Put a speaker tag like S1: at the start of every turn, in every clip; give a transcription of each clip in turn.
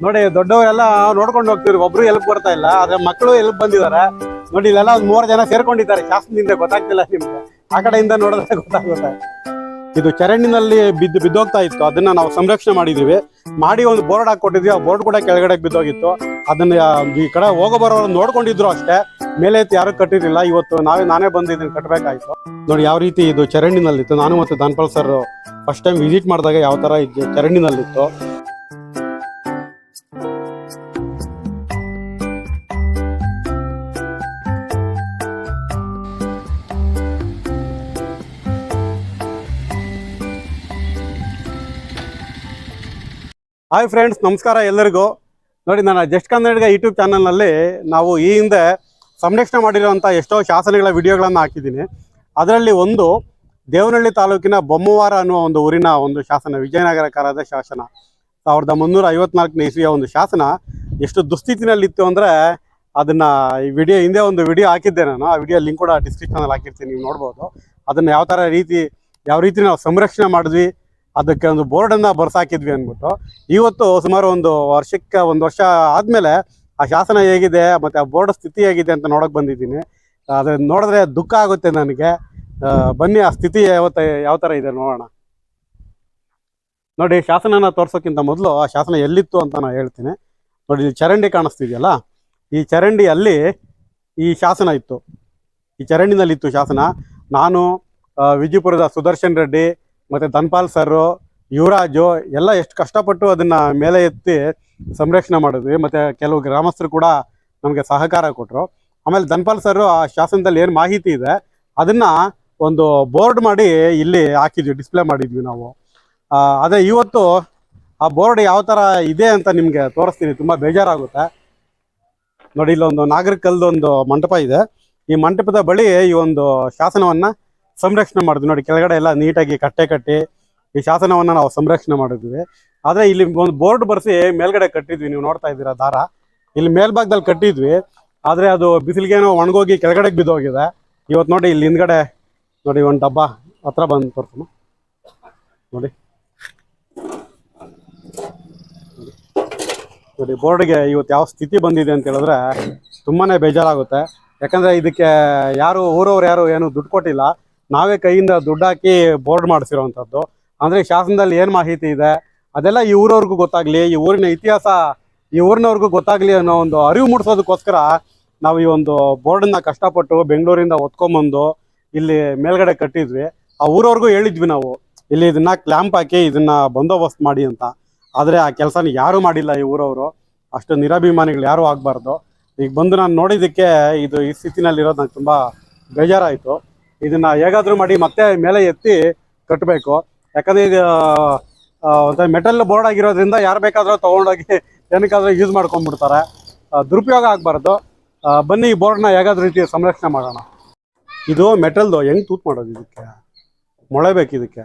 S1: ನೋಡಿ ದೊಡ್ಡವರೆಲ್ಲ ನೋಡ್ಕೊಂಡು ಹೋಗ್ತಿದ್ರು, ಒಬ್ರು ಎಲ್ಪ್ ಬರ್ತಾ ಇಲ್ಲ, ಆದ್ರೆ ಮಕ್ಕಳು ಎಲ್ಪ್ ಬಂದಿದ್ದಾರೆ ನೋಡಿ. ಇಲ್ಲೆಲ್ಲ ಒಂದ್ 3 ಜನ ಸೇರ್ಕೊಂಡಿದ್ದಾರೆ, ಶಾಸನದಿಂದ ಗೊತ್ತಾಗ್ತಿಲ್ಲ ನಿಮ್ಗೆ, ಆ ಕಡೆಯಿಂದ ನೋಡಿದ್ರೆ ಗೊತ್ತಾಗುತ್ತೆ. ಇದು ಚರಂಡಿನಲ್ಲಿ ಬಿದ್ದೋಗ್ತಾ ಇತ್ತು, ಅದನ್ನ ನಾವು ಸಂರಕ್ಷಣೆ ಮಾಡಿದೀವಿ. ಮಾಡಿ ಒಂದು ಬೋರ್ಡ್ ಹಾಕೊಟ್ಟಿದ್ವಿ, ಆ ಬೋರ್ಡ್ ಕೂಡ ಕೆಳಗಡೆ ಬಿದ್ದೋಗಿತ್ತು. ಅದನ್ನ ಈ ಕಡೆ ಹೋಗೋ ಬರೋರು ನೋಡ್ಕೊಂಡಿದ್ರು ಅಷ್ಟೇ, ಮೇಲೆ ಎತ್ತಿ ಯಾರು ಕಟ್ಟಿರಲಿಲ್ಲ. ಇವತ್ತು ನಾನೇ ಬಂದು ಇದನ್ನ ಕಟ್ಟಬೇಕಾಯ್ತು. ನೋಡಿ ಯಾವ ರೀತಿ ಇದು ಚರಂಡಿನಲ್ಲಿತ್ತು. ನಾನು ಮತ್ತು ದಾನ್ಪಾಲ್ ಸರ್ ಫಸ್ಟ್ ಟೈಮ್ ವಿಸಿಟ್ ಮಾಡಿದಾಗ ಯಾವ ತರ ಚರಂಡಿನಲ್ಲಿತ್ತು. ಹಾಯ್ ಫ್ರೆಂಡ್ಸ್, ನಮಸ್ಕಾರ ಎಲ್ಲರಿಗೂ. ನೋಡಿ, ನನ್ನ ಜಸ್ಟ್ ಕನ್ನಡಿಗ ಯೂಟ್ಯೂಬ್ ಚಾನಲ್ನಲ್ಲಿ ನಾವು ಈ ಹಿಂದೆ ಸಂರಕ್ಷಣೆ ಮಾಡಿರುವಂಥ ಎಷ್ಟೋ ಶಾಸನಗಳ ವಿಡಿಯೋಗಳನ್ನು ಹಾಕಿದ್ದೀನಿ. ಅದರಲ್ಲಿ ಒಂದು ದೇವನಹಳ್ಳಿ ತಾಲೂಕಿನ ಬೊಮ್ಮವಾರ ಅನ್ನುವ ಒಂದು ಊರಿನ ಒಂದು ಶಾಸನ, ವಿಜಯನಗರ ಕಾಲದ ಶಾಸನ, 1354ನೇ ಇಸ್ವಿಯ ಒಂದು ಶಾಸನ. ಎಷ್ಟು ದುಸ್ಥಿತಿನಲ್ಲಿತ್ತು ಅಂದರೆ ಅದನ್ನು ಈ ವಿಡಿಯೋ ಹಿಂದೆ ಒಂದು ವಿಡಿಯೋ ಹಾಕಿದ್ದೆ ನಾನು. ಆ ವಿಡಿಯೋ ಲಿಂಕ್ ಕೂಡ ಡಿಸ್ಕ್ರಿಪ್ಷನಲ್ಲಿ ಹಾಕಿರ್ತೀನಿ, ನೀವು ನೋಡ್ಬೋದು. ಅದನ್ನು ಯಾವ ರೀತಿ ನಾವು ಸಂರಕ್ಷಣೆ ಮಾಡಿದ್ವಿ, ಅದಕ್ಕೆ ಒಂದು ಬೋರ್ಡನ್ನು ಬರ್ಸಾಕಿದ್ವಿ ಅಂದ್ಬಿಟ್ಟು. ಇವತ್ತು ಸುಮಾರು ಒಂದು ವರ್ಷ ಆದಮೇಲೆ ಆ ಶಾಸನ ಹೇಗಿದೆ ಮತ್ತು ಆ ಬೋರ್ಡ್ ಸ್ಥಿತಿ ಹೇಗಿದೆ ಅಂತ ನೋಡೋಕೆ ಬಂದಿದ್ದೀನಿ. ಅದನ್ನು ನೋಡಿದ್ರೆ ದುಃಖ ಆಗುತ್ತೆ ನನಗೆ. ಬನ್ನಿ ಆ ಸ್ಥಿತಿ ಯಾವ ಥರ ಇದೆ ನೋಡೋಣ. ನೋಡಿ, ಶಾಸನನ ತೋರ್ಸೋಕ್ಕಿಂತ ಮೊದಲು ಆ ಶಾಸನ ಎಲ್ಲಿತ್ತು ಅಂತ ನಾನು ಹೇಳ್ತೀನಿ. ನೋಡಿ, ಇಲ್ಲಿ ಚರಂಡಿ ಕಾಣಿಸ್ತಿದೆಯಲ್ಲ, ಈ ಚರಂಡಿಯಲ್ಲಿ ಈ ಶಾಸನ ಇತ್ತು. ಈ ಚರಂಡಿನಲ್ಲಿತ್ತು ಶಾಸನ. ನಾನು, ವಿಜಯಪುರದ ಸುದರ್ಶನ್ ರೆಡ್ಡಿ ಮತ್ತು ಧನ್ಪಾಲ್ ಸರು, ಯುವರಾಜು ಎಲ್ಲ ಎಷ್ಟು ಕಷ್ಟಪಟ್ಟು ಅದನ್ನು ಮೇಲೆ ಎತ್ತಿ ಸಂರಕ್ಷಣೆ ಮಾಡಿದ್ವಿ. ಮತ್ತು ಕೆಲವು ಗ್ರಾಮಸ್ಥರು ಕೂಡ ನಮಗೆ ಸಹಕಾರ ಕೊಟ್ಟರು. ಆಮೇಲೆ ಧನ್ಪಾಲ್ ಸರು ಆ ಶಾಸನದಲ್ಲಿ ಏನು ಮಾಹಿತಿ ಇದೆ ಅದನ್ನು ಒಂದು ಬೋರ್ಡ್ ಮಾಡಿ ಇಲ್ಲಿ ಹಾಕಿದ್ವಿ, ಡಿಸ್ಪ್ಲೇ ಮಾಡಿದ್ವಿ ನಾವು. ಅದೇ ಇವತ್ತು ಆ ಬೋರ್ಡ್ ಯಾವ ಥರ ಇದೆ ಅಂತ ನಿಮಗೆ ತೋರಿಸ್ತೀನಿ, ತುಂಬ ಬೇಜಾರಾಗುತ್ತೆ. ನೋಡಿ, ಇಲ್ಲೊಂದು ನಾಗರಿಕಲ್ದೊಂದು ಮಂಟಪ ಇದೆ. ಈ ಮಂಟಪದ ಬಳಿ ಈ ಒಂದು ಶಾಸನವನ್ನು ಸಂರಕ್ಷಣೆ ಮಾಡಿದ್ವಿ. ನೋಡಿ, ಕೆಳಗಡೆ ಎಲ್ಲ ನೀಟಾಗಿ ಕಟ್ಟಿ ಈ ಶಾಸನವನ್ನು ನಾವು ಸಂರಕ್ಷಣೆ ಮಾಡಿದ್ವಿ. ಆದರೆ ಇಲ್ಲಿ ಒಂದು ಬೋರ್ಡ್ ಬರ್ಸಿ ಮೇಲ್ಗಡೆ ಕಟ್ಟಿದ್ವಿ, ನೀವು ನೋಡ್ತಾ ಇದ್ದೀರಾ ದಾರ. ಇಲ್ಲಿ ಮೇಲ್ಭಾಗದಲ್ಲಿ ಕಟ್ಟಿದ್ವಿ, ಆದರೆ ಅದು ಬಿಸಿಲಿಗೇನೋ ಒಣಗೋಗಿ ಕೆಳಗಡೆ ಬಿದ್ದೋಗಿದೆ. ಇವತ್ತು ನೋಡಿ, ಇಲ್ಲಿ ಹಿಂದ್ಗಡೆ ನೋಡಿ ಒಂದು ಡಬ್ಬ ಹತ್ರ ಬಂದು ತೋರ್ಸೋಣ. ನೋಡಿ ಬೋರ್ಡ್ಗೆ ಇವತ್ತು ಯಾವ ಸ್ಥಿತಿ ಬಂದಿದೆ ಅಂತ ಹೇಳಿದ್ರೆ ತುಂಬಾ ಬೇಜಾರಾಗುತ್ತೆ. ಯಾಕಂದರೆ ಇದಕ್ಕೆ ಊರವ್ರು ಯಾರು ಏನು ದುಡ್ಡು ಕೊಟ್ಟಿಲ್ಲ, ನಾವೇ ಕೈಯಿಂದ ದುಡ್ಡು ಹಾಕಿ ಬೋರ್ಡ್ ಮಾಡಿಸಿರೋವಂಥದ್ದು. ಅಂದರೆ ಶಾಸನದಲ್ಲಿ ಏನು ಮಾಹಿತಿ ಇದೆ ಅದೆಲ್ಲ ಈ ಊರವ್ರಿಗೂ ಗೊತ್ತಾಗಲಿ, ಈ ಊರಿನ ಇತಿಹಾಸ ಈ ಊರಿನವ್ರಿಗೂ ಗೊತ್ತಾಗಲಿ ಅನ್ನೋ ಒಂದು ಅರಿವು ಮೂಡಿಸೋದಕ್ಕೋಸ್ಕರ ನಾವು ಈ ಒಂದು ಬೋರ್ಡನ್ನು ಕಷ್ಟಪಟ್ಟು ಬೆಂಗಳೂರಿಂದ ಹೊತ್ಕೊಂಬಂದು ಇಲ್ಲಿ ಮೇಲ್ಗಡೆ ಕಟ್ಟಿದ್ವಿ. ಆ ಊರವ್ರಿಗೂ ಹೇಳಿದ್ವಿ ನಾವು, ಇಲ್ಲಿ ಇದನ್ನು ಕ್ಲ್ಯಾಂಪ್ ಹಾಕಿ ಇದನ್ನು ಬಂದೋಬಸ್ತ್ ಮಾಡಿ ಅಂತ. ಆದರೆ ಆ ಕೆಲಸನ ಯಾರೂ ಮಾಡಿಲ್ಲ ಈ ಊರವರು. ಅಷ್ಟು ನಿರಾಭಿಮಾನಿಗಳು ಯಾರೂ ಆಗಬಾರ್ದು. ಈಗ ಬಂದು ನಾನು ನೋಡಿದ್ದಕ್ಕೆ ಇದು ಈ ಸ್ಥಿತಿನಲ್ಲಿರೋದು ನಂಗೆ ತುಂಬ ಬೇಜಾರಾಯಿತು. ಇದನ್ನು ಹೇಗಾದರೂ ಮಾಡಿ ಮತ್ತೆ ಮೇಲೆ ಎತ್ತಿ ಕಟ್ಟಬೇಕು. ಯಾಕಂದರೆ ಇದು ಒಂಥರ ಮೆಟಲ್ ಬೋರ್ಡ್ ಆಗಿರೋದ್ರಿಂದ ಯಾರು ಬೇಕಾದರೂ ತೊಗೊಂಡೋಗಿ ಏನಕ್ಕಾದರೂ ಯೂಸ್ ಮಾಡ್ಕೊಂಡ್ಬಿಡ್ತಾರೆ. ದುರುಪಯೋಗ ಆಗಬಾರ್ದು. ಬನ್ನಿ ಈ ಬೋರ್ಡ್ನ ಹೇಗಾದ್ರೂ ರೀತಿ ಸಂರಕ್ಷಣೆ ಮಾಡೋಣ. ಇದು ಮೆಟಲ್ದು ಹೆಂಗೆ ತೂತ್ ಮಾಡೋದು, ಇದಕ್ಕೆ ಮೊಳೆ ಬೇಕು, ಇದಕ್ಕೆ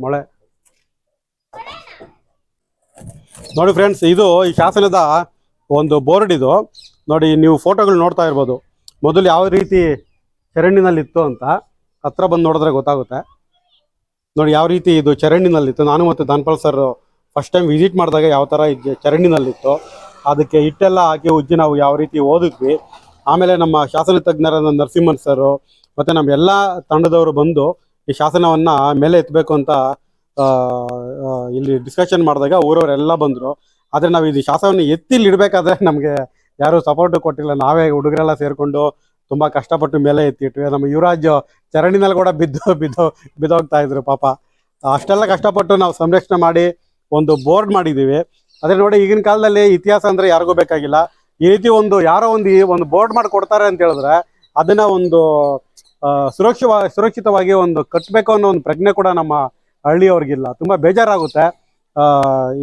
S1: ಮೊಳೆ. ನೋಡಿ ಫ್ರೆಂಡ್ಸ್, ಇದು ಈ ಶಾಸನದ ಒಂದು ಬೋರ್ಡ್. ಇದು ನೋಡಿ, ನೀವು ಫೋಟೋಗಳು ನೋಡ್ತಾ ಇರ್ಬೋದು. ಮೊದಲು ಯಾವ ರೀತಿ ಚರಂಡಿನಲ್ಲಿತ್ತು ಅಂತ ಹತ್ರ ಬಂದು ನೋಡಿದ್ರೆ ಗೊತ್ತಾಗುತ್ತೆ. ನೋಡಿ ಯಾವ ರೀತಿ ಇದು ಚರಂಡಿನಲ್ಲಿತ್ತು. ನಾನು ಮತ್ತು ದಾನ್ಪಾಲ್ ಸರ್ ಫಸ್ಟ್ ಟೈಮ್ ವಿಸಿಟ್ ಮಾಡಿದಾಗ ಯಾವ ಥರ ಚರಂಡಿನಲ್ಲಿತ್ತು, ಅದಕ್ಕೆ ಹಿಟ್ಟೆಲ್ಲ ಹಾಕಿ ಉಜ್ಜಿ ನಾವು ಯಾವ ರೀತಿ ಓದಿದ್ವಿ. ಆಮೇಲೆ ನಮ್ಮ ಶಾಸನ ತಜ್ಞರಾದ ನರಸಿಂಹನ್ ಸರು ಮತ್ತು ನಮ್ಮ ಎಲ್ಲ ತಂಡದವರು ಬಂದು ಈ ಶಾಸನವನ್ನು ಮೇಲೆ ಎತ್ತಬೇಕು ಅಂತ ಇಲ್ಲಿ ಡಿಸ್ಕಷನ್ ಮಾಡಿದಾಗ ಊರವರೆಲ್ಲ ಬಂದರು. ಆದರೆ ನಾವು ಇದು ಶಾಸನವನ್ನು ಎತ್ತಿಲ್ಲಿ ಇಡಬೇಕಾದ್ರೆ ನಮಗೆ ಯಾರೂ ಸಪೋರ್ಟು ಕೊಟ್ಟಿಲ್ಲ. ನಾವೇ ಹುಡುಗರೆಲ್ಲ ಸೇರಿಕೊಂಡು ತುಂಬ ಕಷ್ಟಪಟ್ಟು ಮೇಲೆ ಎತ್ತಿಟ್ವಿ. ನಮ್ಮ ಯುವರಾಜ್ ಚರಂಡಿನಲ್ಲಿ ಕೂಡ ಬಿದ್ದೋಗ್ತಾ ಇದ್ರು ಪಾಪ. ಅಷ್ಟೆಲ್ಲ ಕಷ್ಟಪಟ್ಟು ನಾವು ಸಂರಕ್ಷಣೆ ಮಾಡಿ ಒಂದು ಬೋರ್ಡ್ ಮಾಡಿದ್ದೀವಿ. ಅದೇ ನೋಡಿ, ಈಗಿನ ಕಾಲದಲ್ಲಿ ಇತಿಹಾಸ ಅಂದರೆ ಯಾರಿಗೂ ಬೇಕಾಗಿಲ್ಲ. ಈ ರೀತಿ ಯಾರೋ ಒಂದು ಬೋರ್ಡ್ ಮಾಡಿ ಕೊಡ್ತಾರೆ ಅಂತ ಹೇಳಿದ್ರೆ ಅದನ್ನು ಒಂದು ಸುರಕ್ಷಿತವಾಗಿ ಒಂದು ಕಟ್ಟಬೇಕು ಅನ್ನೋ ಒಂದು ಪ್ರಜ್ಞೆ ಕೂಡ ನಮ್ಮ ಹಳ್ಳಿಯವ್ರಿಗಿಲ್ಲ. ತುಂಬ ಬೇಜಾರಾಗುತ್ತೆ.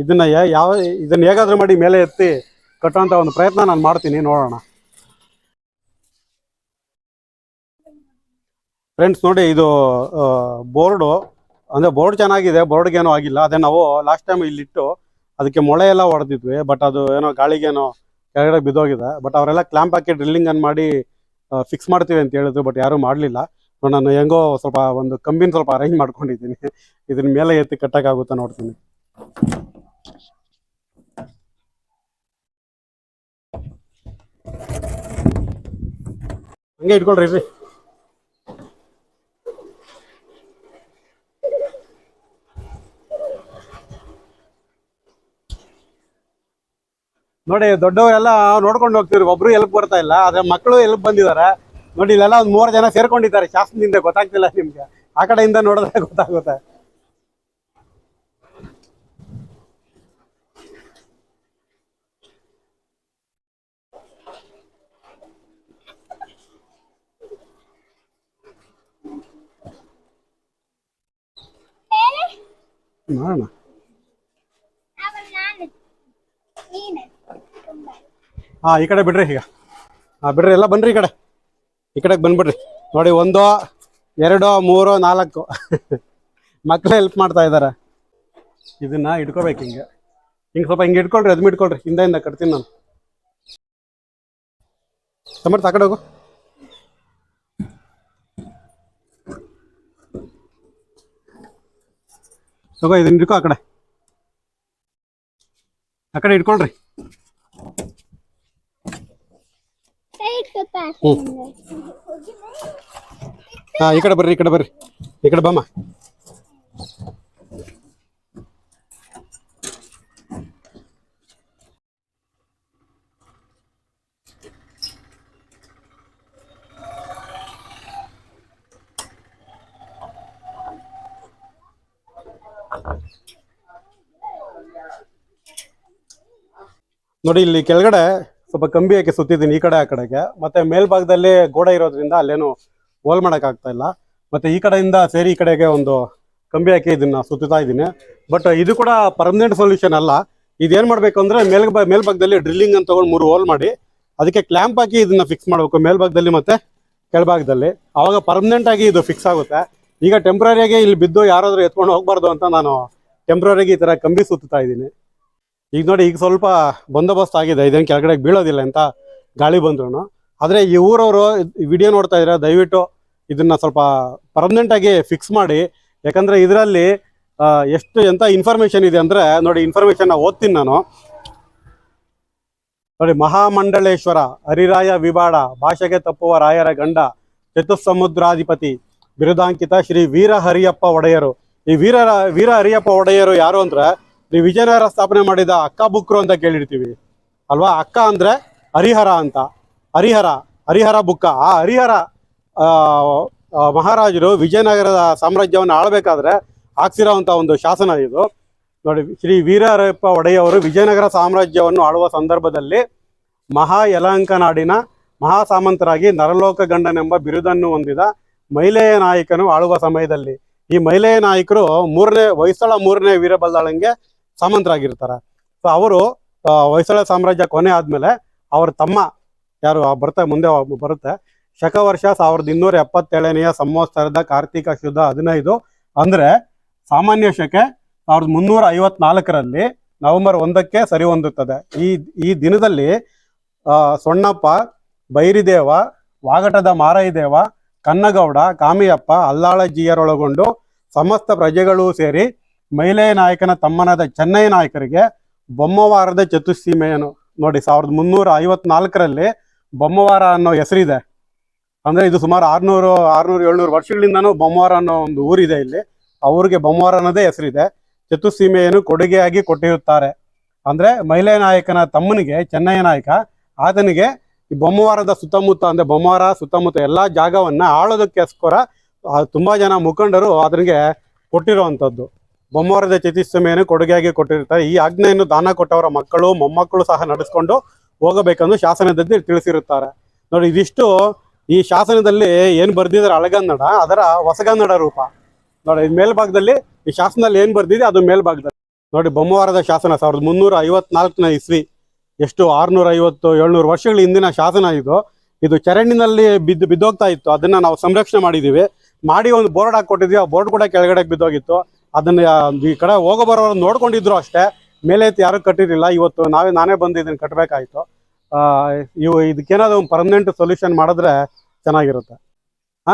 S1: ಇದನ್ನು ಹೇಗಾದರೂ ಮಾಡಿ ಮೇಲೆ ಎತ್ತಿ ಕಟ್ಟುವಂಥ ಒಂದು ಪ್ರಯತ್ನ ನಾನು ಮಾಡ್ತೀನಿ, ನೋಡೋಣ. ಫ್ರೆಂಡ್ಸ್ ನೋಡಿ, ಇದು ಬೋರ್ಡು ಅಂದರೆ ಬೋರ್ಡ್ ಚೆನ್ನಾಗಿದೆ, ಬೋರ್ಡ್ಗೇನೋ ಆಗಿಲ್ಲ. ಅದೇ ನಾವು ಲಾಸ್ಟ್ ಟೈಮ್ ಇಲ್ಲಿಟ್ಟು ಅದಕ್ಕೆ ಮೊಳೆ ಎಲ್ಲ ಹೊಡೆದಿದ್ವಿ, ಬಟ್ ಅದು ಏನೋ ಗಾಳಿಗೇನೋ ಕೆಳಗಡೆ ಬಿದ್ದೋಗಿದೆ. ಬಟ್ ಅವರೆಲ್ಲ ಕ್ಲ್ಯಾಂಪ್ ಹಾಕಿ ಡ್ರಿಲ್ಲಿಂಗನ್ನು ಮಾಡಿ ಫಿಕ್ಸ್ ಮಾಡ್ತೀವಿ ಅಂತ ಹೇಳಿದ್ರು, ಬಟ್ ಯಾರೂ ಮಾಡಲಿಲ್ಲ. ನಾನು ಹೆಂಗೋ ಸ್ವಲ್ಪ ಒಂದು ಕಂಬಿನ ಸ್ವಲ್ಪ ಅರೇಂಜ್ ಮಾಡ್ಕೊಂಡಿದ್ದೀನಿ, ಇದನ್ನ ಮೇಲೆ ಎತ್ತಿ ಕಟ್ಟೋಕ್ಕಾಗುತ್ತಾ ನೋಡ್ತೀನಿ. ಹಂಗೆ ಇಟ್ಕೊಳ್ರಿ ಇರ್ರಿ. ನೋಡಿ ದೊಡ್ಡವರೆಲ್ಲ ನೋಡ್ಕೊಂಡು ಹೋಗ್ತಿದ್ರು, ಒಬ್ರು ಎಲ್ಪ್ ಬರ್ತಾ ಇಲ್ಲ, ಆದ್ರೆ ಮಕ್ಕಳು ಎಲ್ಪ್ ಬಂದಿದ್ದಾರೆ ನೋಡಿ. ಇಲ್ಲೆಲ್ಲ ಒಂದ್ 3 ಜನ ಸೇರ್ಕೊಂಡಿದ್ದಾರೆ ಶಾಸನದಿಂದ, ಗೊತ್ತಾಗ್ತಿಲ್ಲ ನಿಮ್ಗೆ, ಆ ಕಡೆಯಿಂದ ನೋಡಿದ್ರೆ ಗೊತ್ತಾಗುತ್ತೆ. ನೋಡೋಣ. ಹಾ ಈ ಕಡೆ ಬಿಡ್ರಿ ಈಗ. ಬಿಡ್ರಿ ಎಲ್ಲ ಬನ್ರಿ ಈ ಕಡೆ, ಈ ಕಡೆಗೆ ಬಂದ್ಬಿಡ್ರಿ. ನೋಡಿ 1 2 3 4 ಮಕ್ಕಳು ಹೆಲ್ಪ್ ಮಾಡ್ತಾ ಇದ್ದಾರೆ. ಇದನ್ನ ಇಟ್ಕೋಬೇಕು ಹಿಂಗೆ ಸ್ವಲ್ಪ ಹಿಂಗೆ ಇಟ್ಕೊಳ್ರಿ, ಅದ್ಮಿ ಇಟ್ಕೊಳ್ರಿ, ಹಿಂದಿಂದ ಕಟ್ತೀನಿ ನಾನು. ಸಮರ್ಥ ಆ ಕಡೆ ಹೋಗು. ತಗೋ ಇದನ್ನ ಇಟ್ಕೋ, ಆ ಕಡೆ ಇಟ್ಕೊಳ್ರಿ. ಹಾ ಈ ಕಡೆ ಬರ್ರಿ, ಈ ಕಡೆ ಬರ್ರಿ, ಈ ಕಡೆ ಬಮ್ಮ. ನೋಡಿ ಇಲ್ಲಿ ಕೆಳಗಡೆ ಸ್ವಲ್ಪ ಕಂಬಿ ಹಾಕಿ ಸುತ್ತಿದ್ದೀನಿ ಈ ಕಡೆ ಆ ಕಡೆಗೆ. ಮತ್ತೆ ಮೇಲ್ಭಾಗದಲ್ಲಿ ಗೋಡೆ ಇರೋದ್ರಿಂದ ಅಲ್ಲೇನು ಹೋಲ್ ಮಾಡಕ್ ಆಗ್ತಾ ಇಲ್ಲ. ಮತ್ತೆ ಈ ಕಡೆಯಿಂದ ಸೇರಿ ಈ ಕಡೆಗೆ ಒಂದು ಕಂಬಿ ಹಾಕಿ ಇದನ್ನ ಸುತ್ತಾ ಇದ್ದೀನಿ. ಬಟ್ ಇದು ಕೂಡ ಪರ್ಮನೆಂಟ್ ಸೊಲ್ಯೂಷನ್ ಅಲ್ಲ. ಇದೇನ್ ಮಾಡ್ಬೇಕು ಅಂದ್ರೆ ಮೇಲ್ಭಾಗದಲ್ಲಿ ಡ್ರಿಲ್ಲಿಂಗ್ ಅಂತ ತಗೊಂಡು 3 ಹೋಲ್ ಮಾಡಿ ಅದಕ್ಕೆ ಕ್ಲ್ಯಾಂಪ್ ಹಾಕಿ ಇದನ್ನ ಫಿಕ್ಸ್ ಮಾಡ್ಬೇಕು ಮೇಲ್ಭಾಗದಲ್ಲಿ ಮತ್ತೆ ಕೆಳಭಾಗದಲ್ಲಿ. ಅವಾಗ ಪರ್ಮನೆಂಟ್ ಆಗಿ ಇದು ಫಿಕ್ಸ್ ಆಗುತ್ತೆ. ಈಗ ಟೆಂಪ್ರರಿಯಾಗಿ ಇಲ್ಲಿ ಬಿದ್ದು ಯಾರಾದ್ರೂ ಎತ್ಕೊಂಡು ಹೋಗ್ಬಾರ್ದು ಅಂತ ನಾನು ಟೆಂಪ್ರರಿಯಾಗಿ ಈ ತರ ಕಂಬಿ ಸುತ್ತಾ ಇದ್ದೀನಿ. ಈಗ ನೋಡಿ ಈಗ ಸ್ವಲ್ಪ ಬಂದೋಬಸ್ತ್ ಆಗಿದೆ, ಇದೇನು ಕೆಳಗಡೆ ಬೀಳೋದಿಲ್ಲ ಅಂತ ಗಾಳಿ ಬಂದ್ರು. ಆದ್ರೆ ಈ ಊರವರು ವಿಡಿಯೋ ನೋಡ್ತಾ ಇದ್ರೆ ದಯವಿಟ್ಟು ಇದನ್ನ ಸ್ವಲ್ಪ ಪರ್ಮನೆಂಟ್ ಆಗಿ ಫಿಕ್ಸ್ ಮಾಡಿ. ಯಾಕಂದ್ರೆ ಇದರಲ್ಲಿ ಎಷ್ಟು ಎಂತ ಇನ್ಫಾರ್ಮೇಶನ್ ಇದೆ ಅಂದ್ರೆ ನೋಡಿ, ಇನ್ಫಾರ್ಮೇಶನ್ ಓದ್ತೀನಿ ನಾನು. ನೋಡಿ, ಮಹಾಮಂಡಲೇಶ್ವರ ಹರಿರಾಯ ವಿವಾಡ ಭಾಷೆಗೆ ತಪ್ಪುವ ರಾಯರ ಗಂಡ ಚತುಸ್ಸಮುದ್ರಾಧಿಪತಿ ಬಿರುದಾಂಕಿತ ಶ್ರೀ ವೀರ ಹರಿಯಪ್ಪ ಒಡೆಯರು. ಈ ವೀರ ಹರಿಯಪ್ಪ ಒಡೆಯರು ಯಾರು ಅಂದ್ರೆ ಈ ವಿಜಯನಗರ ಸ್ಥಾಪನೆ ಮಾಡಿದ ಅಕ್ಕ ಬುಕ್ರು ಅಂತ ಕೇಳಿರ್ತೀವಿ ಅಲ್ವಾ. ಅಕ್ಕ ಅಂದ್ರೆ ಹರಿಹರ ಅಂತ, ಹರಿಹರ ಬುಕ್ಕ. ಆ ಹರಿಹರ ಮಹಾರಾಜರು ವಿಜಯನಗರದ ಸಾಮ್ರಾಜ್ಯವನ್ನು ಆಳ್ಬೇಕಾದ್ರೆ ಹಾಕ್ಸಿರೋಂಥ ಒಂದು ಶಾಸನ ಇದು. ನೋಡಿ, ಶ್ರೀ ವೀರ ಹರಿಯಪ್ಪ ಒಡೆಯವರು ವಿಜಯನಗರ ಸಾಮ್ರಾಜ್ಯವನ್ನು ಆಳುವ ಸಂದರ್ಭದಲ್ಲಿ ಯಲಹಂಕ ನಾಡಿನ ಮಹಾಸಾಮಂತರಾಗಿ ನರಲೋಕ ಗಂಡನೆಂಬ ಬಿರುದನ್ನು ಹೊಂದಿದ ಮೈಲೇಯ ನಾಯಕನು ಆಳುವ ಸಮಯದಲ್ಲಿ ಈ ಮೈಲೇಯ ನಾಯಕರು ಹೊಯ್ಸಳ 3ನೇ ವೀರಬಲ್ಲಾಳಂಗೆ ಸಾಮಂತರಾಗಿರ್ತಾರೆ. ಸೊ ಅವರು ಹೊಯ್ಸಳ ಸಾಮ್ರಾಜ್ಯ ಕೊನೆ ಆದ್ಮೇಲೆ ಅವ್ರ ತಮ್ಮ ಯಾರು ಮುಂದೆ ಬರುತ್ತೆ ಶಕವರ್ಷ 1277ನೇ ಸಂವತ್ಸರದ ಕಾರ್ತಿಕ ಶುದ್ಧ 15 ಅಂದ್ರೆ ಸಾಮಾನ್ಯ ಶಕೆ 1354ರಲ್ಲಿ ನವೆಂಬರ್ 1ಕ್ಕೆ ಸರಿ ಹೊಂದುತ್ತದೆ. ಈ ದಿನದಲ್ಲಿ ಸೊಣ್ಣಪ್ಪ, ಬೈರಿದೇವ, ವಾಗಟದ ಮಾರೈದೇವ, ಕನ್ನಗೌಡ, ಕಾಮಿಯಪ್ಪ, ಅಲ್ಲಾಳಜ್ಜಿಯರೊಳಗೊಂಡು ಸಮಸ್ತ ಪ್ರಜೆಗಳೂ ಸೇರಿ ಮೈಲೇಯ ನಾಯಕನ ತಮ್ಮನಾದ ಚೆನ್ನಯ್ಯ ನಾಯಕರಿಗೆ ಬೊಮ್ಮವಾರದ ಚತುಸ್ಸೀಮೆಯನ್ನು ನೋಡಿ 1354ರಲ್ಲಿ ಬೊಮ್ಮವಾರ ಅನ್ನೋ ಹೆಸರಿದೆ. ಅಂದ್ರೆ ಇದು ಸುಮಾರು 600-700 ವರ್ಷಗಳಿಂದನೂ ಬೊಮ್ಮವಾರ ಅನ್ನೋ ಒಂದು ಊರಿದೆ ಇಲ್ಲಿ. ಆ ಊರಿಗೆ ಬೊಮ್ಮವಾರ ಅನ್ನೋದೇ ಹೆಸರಿದೆ. ಚತುಸ್ಸೀಮೆಯನ್ನು ಕೊಡುಗೆಯಾಗಿ ಕೊಟ್ಟಿರುತ್ತಾರೆ. ಅಂದ್ರೆ ಮೈಲೇಯ ನಾಯಕನ ತಮ್ಮನಿಗೆ ಚೆನ್ನಯ್ಯ ನಾಯಕ ಆತನಿಗೆ ಈ ಬೊಮ್ಮವಾರದ ಸುತ್ತಮುತ್ತ ಅಂದ್ರೆ ಬೊಮ್ಮವಾರ ಸುತ್ತಮುತ್ತ ಎಲ್ಲಾ ಜಾಗವನ್ನ ಆಳೋದಕ್ಕೋಸ್ಕರ ತುಂಬಾ ಜನ ಮುಖಂಡರು ಅದರಿಗೆ ಕೊಟ್ಟಿರುವಂಥದ್ದು. ಬೊಮ್ಮವಾರದ ಚತುಸ್ಸೀಮೆಯನ್ನು ಕೊಡುಗೆಯಾಗಿ ಕೊಟ್ಟಿರ್ತಾರೆ. ಈ ಆಜ್ಞೆಯನ್ನು ದಾನ ಕೊಟ್ಟವರ ಮಕ್ಕಳು ಮೊಮ್ಮಕ್ಕಳು ಸಹ ನಡೆಸ್ಕೊಂಡು ಹೋಗಬೇಕೆಂದು ಶಾಸನದಲ್ಲಿ ತಿಳಿಸಿರುತ್ತಾರೆ. ನೋಡಿ, ಇದಿಷ್ಟು ಈ ಶಾಸನದಲ್ಲಿ ಏನ್ ಬರ್ದಿದ್ದಾರೆ ಹಳೆಗನ್ನಡ, ಅದರ ಹೊಸಗನ್ನಡ ರೂಪ. ನೋಡಿ, ಮೇಲ್ಭಾಗದಲ್ಲಿ ಈ ಶಾಸನದಲ್ಲಿ ಏನ್ ಬರ್ದಿದೆ ಅದು ಮೇಲ್ಭಾಗದಲ್ಲಿ ನೋಡಿ. ಬೊಮ್ಮವಾರದ ಶಾಸನ 1354ನೇ ಇಸ್ವಿ, ಎಷ್ಟು 650-700 ವರ್ಷಗಳ ಹಿಂದಿನ ಶಾಸನ ಇದು. ಇದು ಚರಂಡಿನಲ್ಲಿ ಬಿದ್ದೋಗ್ತಾ ಇತ್ತು. ಅದನ್ನ ನಾವು ಸಂರಕ್ಷಣೆ ಮಾಡಿ ಒಂದು ಬೋರ್ಡ್ ಹಾಕೊಟ್ಟಿದ್ವಿ. ಆ ಬೋರ್ಡ್ ಕೂಡ ಕೆಳಗಡೆ ಬಿದ್ದೋಗಿತ್ತು. ಅದನ್ನ ಈ ಕಡೆ ಹೋಗೋ ಬರೋರು ನೋಡ್ಕೊಂಡಿದ್ರು ಅಷ್ಟೇ, ಮೇಲೆ ಯಾರು ಕಟ್ಟಿರಲಿಲ್ಲ. ಇವತ್ತು ನಾನೇ ಬಂದು ಇದನ್ನ ಕಟ್ಟಬೇಕಾಯ್ತು. ಇದಕ್ಕೇನಾದ್ರು ಒಂದು ಪರ್ಮನೆಂಟ್ ಸೊಲ್ಯೂಷನ್ ಮಾಡಿದ್ರೆ ಚೆನ್ನಾಗಿರುತ್ತೆ.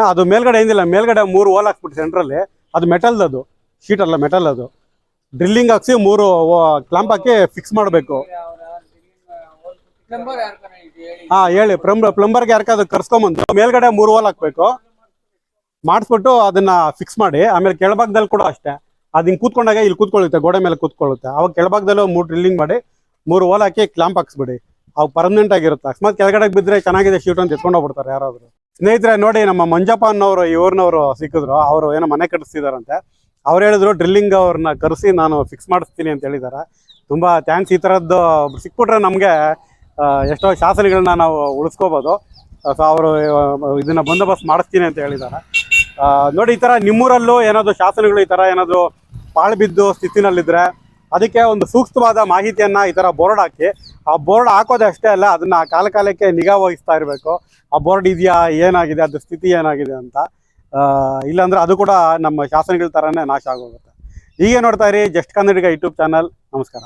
S1: ಅದು ಮೇಲ್ಗಡೆ ಏನಿಲ್ಲ, ಮೇಲ್ಗಡೆ 3 ಹೋಲ್ ಹಾಕ್ಬಿಟ್ಟು ಸೆಂಟ್ರಲ್ಲಿ, ಅದು ಮೆಟಲ್, ಅದು ಶೀಟ್ ಅಲ್ಲ, ಮೆಟಲ್. ಅದು ಡ್ರಿಲ್ಲಿಂಗ್ ಹಾಕ್ಸಿ 3 ಕ್ಲಾಂಪ್ ಹಾಕಿ ಫಿಕ್ಸ್ ಮಾಡಬೇಕು. ಹಾ ಹೇಳಿ. ಪ್ಲಂಬರ್ಗೆ ಯಾರ್ಕಾದ್ರು ಕರ್ಸ್ಕೊಂಬಂದು ಮೇಲ್ಗಡೆ 3 ಹೋಲ್ ಹಾಕ್ಬೇಕು, ಮಾಡಿಸ್ಬಿಟ್ಟು ಅದನ್ನ ಫಿಕ್ಸ್ ಮಾಡಿ. ಆಮೇಲೆ ಕೆಳಭಾಗದಲ್ಲಿ ಕೂಡ ಅಷ್ಟೇ, ಅದು ಹಿಂಗೆ ಕೂತ್ಕೊಂಡಾಗ ಇಲ್ಲಿ ಕೂತ್ಕೊಳ್ಳುತ್ತೆ, ಗೋಡೆ ಮೇಲೆ ಕೂತ್ಕೊಳ್ಳುತ್ತೆ. ಅವಾಗ ಕೆಳಭಾಗದಲ್ಲೂ 3 ಡ್ರಿಲ್ಲಿಂಗ್ ಮಾಡಿ 3 ಹೋಲ್ ಹಾಕಿ ಕ್ಲಾಂಪ್ ಹಾಕ್ಸ್ಬಿಡಿ. ಅವು ಪರ್ಮನೆಂಟ್ ಆಗಿರುತ್ತೆ. ಅಕಸ್ಮಾತ್ ಕೆಳಗಡೆ ಬಿದ್ದರೆ ಚೆನ್ನಾಗಿದೆ ಶೀಟ್ ಅಂತ ಎತ್ಕೊಂಡು ಹೋಗ್ಬಿಡ್ತಾರೆ ಯಾರಾದ್ರು. ಸ್ನೇಹಿತರೆ ನೋಡಿ, ನಮ್ಮ ಮಂಜಪ್ಪ ಅನ್ನೋರು ಇವ್ರನ್ನವರು ಸಿಕ್ಕಿದ್ರು. ಅವರು ಏನೋ ಮನೆ ಕಟ್ಟಿಸ್ತಿದಾರಂತೆ. ಅವ್ರು ಹೇಳಿದ್ರು ಡ್ರಿಲ್ಲಿಂಗ್ ಅವ್ರನ್ನ ಕರೆಸಿ ನಾನು ಫಿಕ್ಸ್ ಮಾಡಿಸ್ತೀನಿ ಅಂತ ಹೇಳಿದ್ದಾರೆ. ತುಂಬಾ ಥ್ಯಾಂಕ್ಸ್. ಈ ಥರದ್ದು ಸಿಕ್ಬಿಟ್ರೆ ನಮಗೆ ಎಷ್ಟೋ ಶಾಸನಗಳನ್ನ ನಾವು ಉಳಿಸ್ಕೋಬೋದು. ಸೊ ಅವರು ಇದನ್ನ ಬಂದೋಬಸ್ತ್ ಮಾಡಿಸ್ತೀನಿ ಅಂತ ಹೇಳಿದ್ದಾರೆ. ನೋಡಿ, ಈ ಥರ ನಿಮ್ಮೂರಲ್ಲೂ ಏನಾದರೂ ಶಾಸನಗಳು ಈ ಥರ ಏನಾದರೂ ಪಾಳು ಬಿದ್ದು ಸ್ಥಿತಿನಲ್ಲಿದ್ದರೆ ಅದಕ್ಕೆ ಒಂದು ಸೂಕ್ತವಾದ ಮಾಹಿತಿಯನ್ನು ಈ ಥರ ಬೋರ್ಡ್ ಹಾಕಿ, ಆ ಬೋರ್ಡ್ ಹಾಕೋದೇ ಅಷ್ಟೇ ಅಲ್ಲ, ಅದನ್ನು ಕಾಲಕ್ಕೆ ನಿಗಾ ವಹಿಸ್ತಾ ಇರಬೇಕು. ಆ ಬೋರ್ಡ್ ಇದೆಯಾ, ಏನಾಗಿದೆ, ಅದ್ರ ಸ್ಥಿತಿ ಏನಾಗಿದೆ ಅಂತ. ಇಲ್ಲಾಂದ್ರೆ ಅದು ಕೂಡ ನಮ್ಮ ಶಾಸನಗಳ ಥರನೇ ನಾಶ ಆಗೋಗುತ್ತೆ. ಹೀಗೆ ನೋಡ್ತಾ ಇರಿ ಜಸ್ಟ್ ಕನ್ನಡಿಗ ಯೂಟ್ಯೂಬ್ ಚಾನಲ್. ನಮಸ್ಕಾರ.